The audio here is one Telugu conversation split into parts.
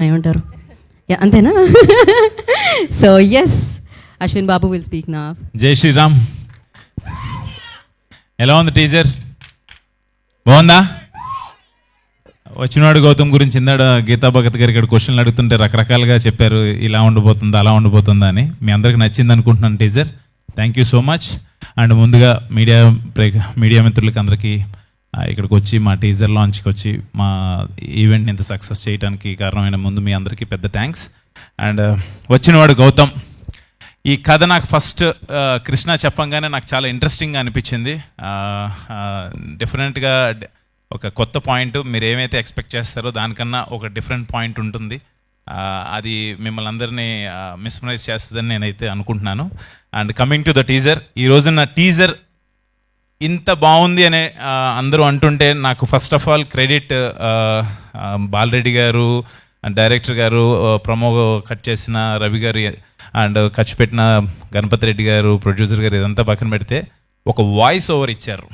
ఏమంటారు? అంతేనా? So yes, Ashwin Babu will speak నా. జై శ్రీరామ్. ఎలా ఉంది టీజర్? బాగుందా? వచ్చినవాడు గౌతమ్ గురించి ఇందాడ గీతా భగత్ గారు ఇక్కడ క్వశ్చన్లు అడుగుతుంటే రకరకాలుగా చెప్పారు, ఇలా ఉండిపోతుందా అలా ఉండిపోతుందా అని. మీ అందరికి నచ్చింది అనుకుంటున్నాను teaser. Thank you so much. And ముందుగా మీడియా మిత్రులకి అందరికీ ఇక్కడికి వచ్చి మా టీజర్ లాంచ్కి వచ్చి మా ఈవెంట్ని ఇంత సక్సెస్ చేయడానికి కారణమైన ముందు మీ అందరికీ పెద్ద థ్యాంక్స్. అండ్ వచ్చినవాడు గౌతమ్, ఈ కథ నాకు ఫస్ట్ కృష్ణ చెప్పంగానే నాకు చాలా ఇంట్రెస్టింగ్గా అనిపించింది. డిఫరెంట్గా ఒక కొత్త పాయింట్, మీరు ఏమైతే ఎక్స్పెక్ట్ చేస్తారో దానికన్నా ఒక డిఫరెంట్ పాయింట్ ఉంటుంది. అది మిమ్మల్ని అందరినీ మిస్మరైజ్ చేస్తుందని నేనైతే అనుకుంటున్నాను. And coming to the teaser, ఈ రోజున టీజర్ ఇంత బాగుంది అనే అందరూ అంటుంటే నాకు first of all credit Bala Reddy గారు, డైరెక్టర్ గారు, ప్రమో కట్ చేసిన రవి గారు, అండ్ ఖర్చు పెట్టిన గణపతి రెడ్డి గారు, ప్రొడ్యూసర్ గారు, ఇదంతా పక్కన పెడితే ఒక వాయిస్ ఓవర్ ఇచ్చారు.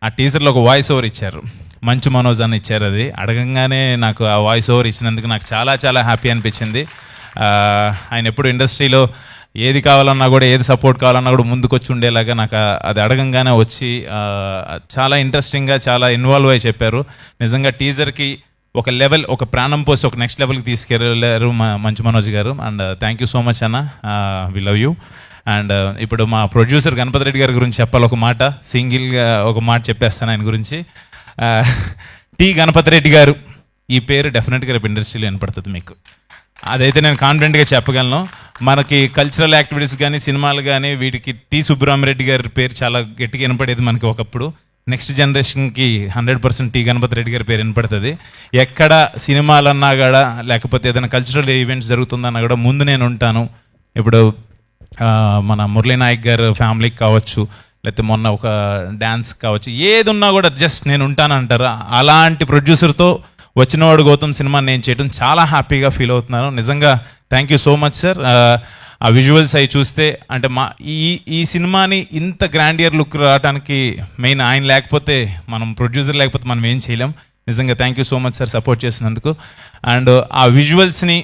ఆ టీజర్లో ఒక వాయిస్ ఓవర్ ఇచ్చారు, మంచు మనోజ్ అని ఇచ్చారు. అది అడగంగానే నాకు ఆ వాయిస్ ఓవర్ ఇచ్చినందుకు నాకు చాలా చాలా హ్యాపీ అనిపించింది. ఆయన ఎప్పుడు ఇండస్ట్రీలో ఏది కావాలన్నా కూడా, ఏది సపోర్ట్ కావాలన్నా కూడా ముందుకు వచ్చి ఉండేలాగా నాకు అది అడగంగానే వచ్చి చాలా ఇంట్రెస్టింగ్గా చాలా ఇన్వాల్వ్ అయ్యి చెప్పారు. నిజంగా టీజర్కి ఒక లెవెల్, ఒక ప్రాణం పోసి ఒక నెక్స్ట్ లెవెల్కి తీసుకెళ్ళారు మంచు మనోజ్ గారు. And thank you so much అన్న, వి లవ్ యూ. అండ్ ఇప్పుడు మా ప్రొడ్యూసర్ గణపతి రెడ్డి గారి గురించి చెప్పాలి. ఒక మాట, సింగిల్గా ఒక మాట చెప్పేస్తాను ఆయన గురించి. టి గణపతి రెడ్డి గారు, ఈ పేరు డెఫినెట్గా రేపు ఇండస్ట్రీలో వినపడుతుంది మీకు, అదైతే నేను కాన్ఫిడెంట్గా చెప్పగలను. మనకి కల్చరల్ యాక్టివిటీస్ కానీ, సినిమాలు కానీ, వీటికి టి సుబ్బరామరెడ్డి గారి పేరు చాలా గట్టిగా వినపడేది మనకి ఒకప్పుడు. నెక్స్ట్ జనరేషన్కి 100% టి గణపతి రెడ్డి గారి పేరు వినపడుతుంది. ఎక్కడ సినిమాలన్నా కూడా, లేకపోతే ఏదైనా కల్చరల్ ఈవెంట్స్ జరుగుతుందన్నా కూడా ముందు నేను ఉంటాను. ఇప్పుడు మన మురళీ నాయక్ గారు ఫ్యామిలీకి కావచ్చు, లేకపోతే మొన్న ఒక డ్యాన్స్ కావచ్చు, ఏది ఉన్నా కూడా జస్ట్ నేను ఉంటాను అంటారు. అలాంటి ప్రొడ్యూసర్తో వచ్చినవాడు గౌతమ్ సినిమా నేను చేయడం చాలా హ్యాపీగా ఫీల్ అవుతున్నాను. నిజంగా thank you so much sir. ఆ విజువల్స్ అవి చూస్తే అంటే ఈ సినిమాని ఇంత గ్రాండియర్ లుక్ రావడానికి మెయిన్ ఆయన లేకపోతే, మనం ప్రొడ్యూసర్ లేకపోతే మనం ఏం చేయలేం. నిజంగా thank you so much sir support చేసినందుకు. అండ్ ఆ విజువల్స్ని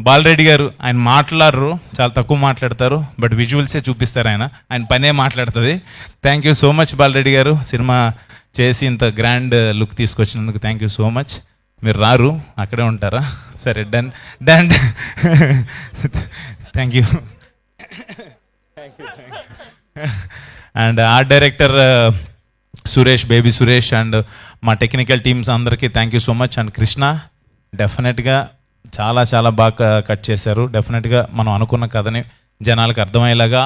బాలరెడ్డి గారు, ఆయన మాట్లాడరు, చాలా తక్కువ మాట్లాడతారు, బట్ విజువల్సే చూపిస్తారు. ఆయన పనే మాట్లాడుతుంది. Thank you so much Balareddy గారు, సినిమా చేసి ఇంత గ్రాండ్ లుక్ తీసుకొచ్చినందుకు థ్యాంక్ యూ సో మచ్. మీరు రారు, అక్కడే ఉంటారా? సరే, done done. Thank you. And art director Suresh, baby Suresh, and మా టెక్నికల్ టీమ్స్ అందరికీ thank you so much. And Krishna డెఫినెట్గా చాలా చాలా బాగా కట్ చేశారు. డెఫినెట్గా మనం అనుకున్న కథని జనాలకు అర్థమయ్యేలాగా,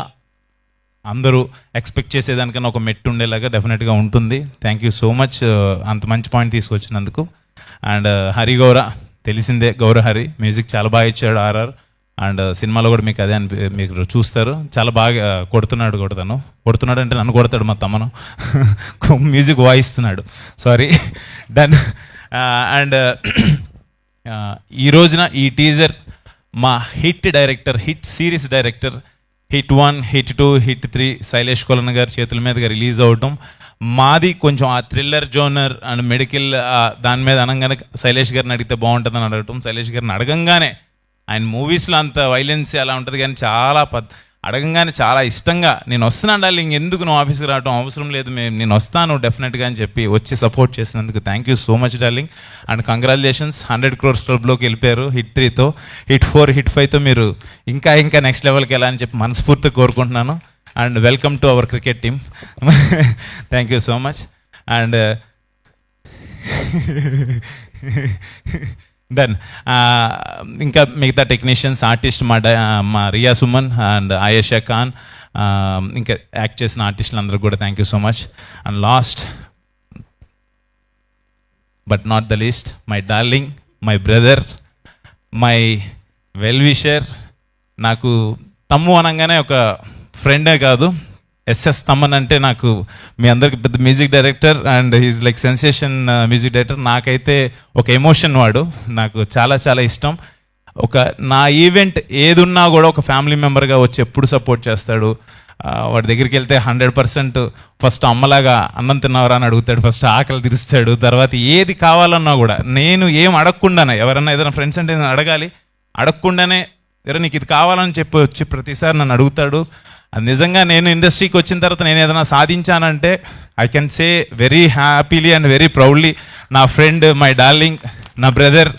అందరూ ఎక్స్పెక్ట్ చేసేదానికన్నా ఒక మెట్టు ఉండేలాగా డెఫినెట్గా ఉంటుంది. థ్యాంక్ యూ సో మచ్ అంత మంచి పాయింట్ తీసుకొచ్చినందుకు. అండ్ హరి గౌర, తెలిసిందే, గౌర హరి మ్యూజిక్ చాలా బాగా ఇచ్చాడు ఆర్ఆర్. అండ్ సినిమాలో కూడా మీకు అదే మీరు చూస్తారు, చాలా బాగా కొడుతున్నాడు అంటే నన్ను కొడతాడు మా తమ్మను. మ్యూజిక్ వాయిస్తున్నాడు, సారీ, డన్. అండ్ ఈ రోజున ఈ టీజర్ మా hit director, hit series director, hit 1, hit 2, hit 3 Sailesh Kolanu గారి చేతుల మీదుగా రిలీజ్ అవటం, మాది కొంచెం ఆ థ్రిల్లర్ జోనర్ అండ్ మెడికల్ దాని మీద అనగానే శైలేష్ గారిని అడిగితే బాగుంటుందని అడగటం. శైలేష్ గారిని అడగంగానే, ఆయన మూవీస్లో అంత వైలెన్స్ అలా ఉంటుంది కానీ చాలా అడగంగానే చాలా ఇష్టంగా, నేను వస్తున్నాను డార్లింగ్, ఎందుకు నువ్వు ఆఫీస్కి రావడం అవసరం లేదు, నేను వస్తాను డెఫినెట్గా అని చెప్పి వచ్చి సపోర్ట్ చేసినందుకు thank you so much darling. And congratulations, 100 crores క్లబ్లోకి వెళ్ళిపోయారు. హిట్ 3తో, హిట్ 4, హిట్ 5తో మీరు ఇంకా నెక్స్ట్ లెవెల్కి వెళ్ళాలని చెప్పి మనస్ఫూర్తిగా కోరుకుంటున్నాను. And welcome to our cricket team. Thank you so much. And done. ఇంకా మిగతా టెక్నీషియన్స్, ఆర్టిస్ట్, మా రియా సుమన్ అండ్ ఆయేషా ఖాన్, ఇంకా యాక్ట్ చేసిన ఆర్టిస్టులు అందరూ కూడా thank you so much. And last but not the least, my darling, my brother, my well wisher. నాకు తమ్ము అనగానే ఒక ఫ్రెండే కాదు, ఎస్ఎస్ తమ్మన్ అంటే నాకు మీ అందరికి పెద్ద music director and he's like sensation music director. నాకైతే ఒక ఎమోషన్ వాడు, నాకు చాలా చాలా ఇష్టం. నా ఈవెంట్ ఏదున్నా కూడా ఒక ఫ్యామిలీ మెంబర్గా వచ్చి ఎప్పుడు సపోర్ట్ చేస్తాడు. వాడి దగ్గరికి వెళ్తే 100% ఫస్ట్ అమ్మలాగా అన్నం తిన్నావరా అని అడుగుతాడు, ఫస్ట్ ఆకలి తీరుస్తాడు, తర్వాత ఏది కావాలన్నా కూడా నేను ఏం అడగకుండానే, ఎవరన్నా ఏదైనా ఫ్రెండ్స్ అంటే నేను అడగాలి, అడగకుండానే ఎరా నీకు ఇది కావాలని చెప్పి వచ్చి ప్రతిసారి నన్ను అడుగుతాడు. అది నిజంగా నేను ఇండస్ట్రీకి వచ్చిన తర్వాత నేను ఏదైనా సాధించానంటే I can say very happily and very proudly నా ఫ్రెండ్, మై డార్లింగ్, నా బ్రదర్,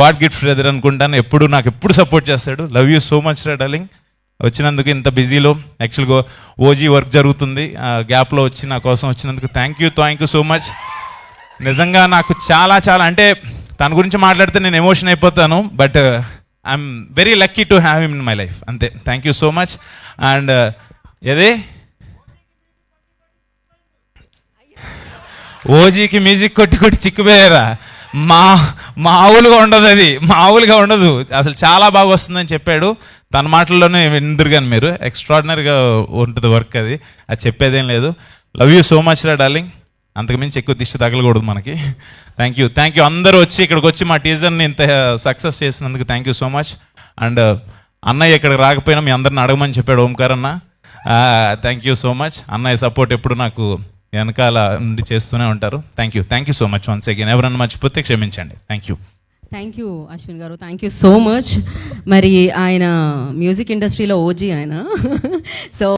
గాడ్ గిఫ్ట్ బ్రదర్ అనుకుంటాను. నాకు ఎప్పుడు సపోర్ట్ చేస్తాడు. లవ్ యూ సో మచ్ రా డార్లింగ్. వచ్చినందుకు ఇంత బిజీలో యాక్చువల్గా ఓజీ వర్క్ జరుగుతుంది, గ్యాప్లో వచ్చి నా కోసం వచ్చినందుకు థ్యాంక్ యూ సో మచ్. నిజంగా నాకు చాలా చాలా అంటే తన గురించి మాట్లాడితే నేను ఎమోషన్ అయిపోతాను, but I'm very lucky to have him in my life. అంతే, thank you so much. And ఏదే ఓజీకి మ్యూజిక్ కొట్టి చిక్కుపోయారా, మామూలుగా ఉండదు, అది మామూలుగా ఉండదు అసలు, చాలా బాగా వస్తుందని చెప్పాడు. తన మాటల్లోనే విందురు కానీ మీరు, ఎక్స్ట్రాడినరీగా ఉంటుంది వర్క్, అది చెప్పేదేం లేదు. లవ్ యూ సో మచ్ రా డార్లింగ్. అంతకుమించి ఎక్కువ దిష్టి తగలకూడదు మనకి. థ్యాంక్ యూ అందరూ వచ్చి ఇక్కడికి వచ్చి మా టీజర్ని ఇంత సక్సెస్ చేసినందుకు thank you so much. And అన్నయ్య ఇక్కడికి రాకపోయినా మీ అందరిని అడగమని చెప్పాడు ఓంకార్ అన్న. Thank you so much. అన్నయ్య సపోర్ట్ ఎప్పుడు నాకు వెనకాల నుండి చేస్తూనే ఉంటారు. Thank you so much once again. ఎవరన్నా మర్చిపోతే క్షమించండి. థ్యాంక్ యూ అశ్విన్ గారు, థ్యాంక్ యూ సో మచ్. మరి ఆయన మ్యూజిక్ ఇండస్ట్రీలో ఓజీ ఆయన. సో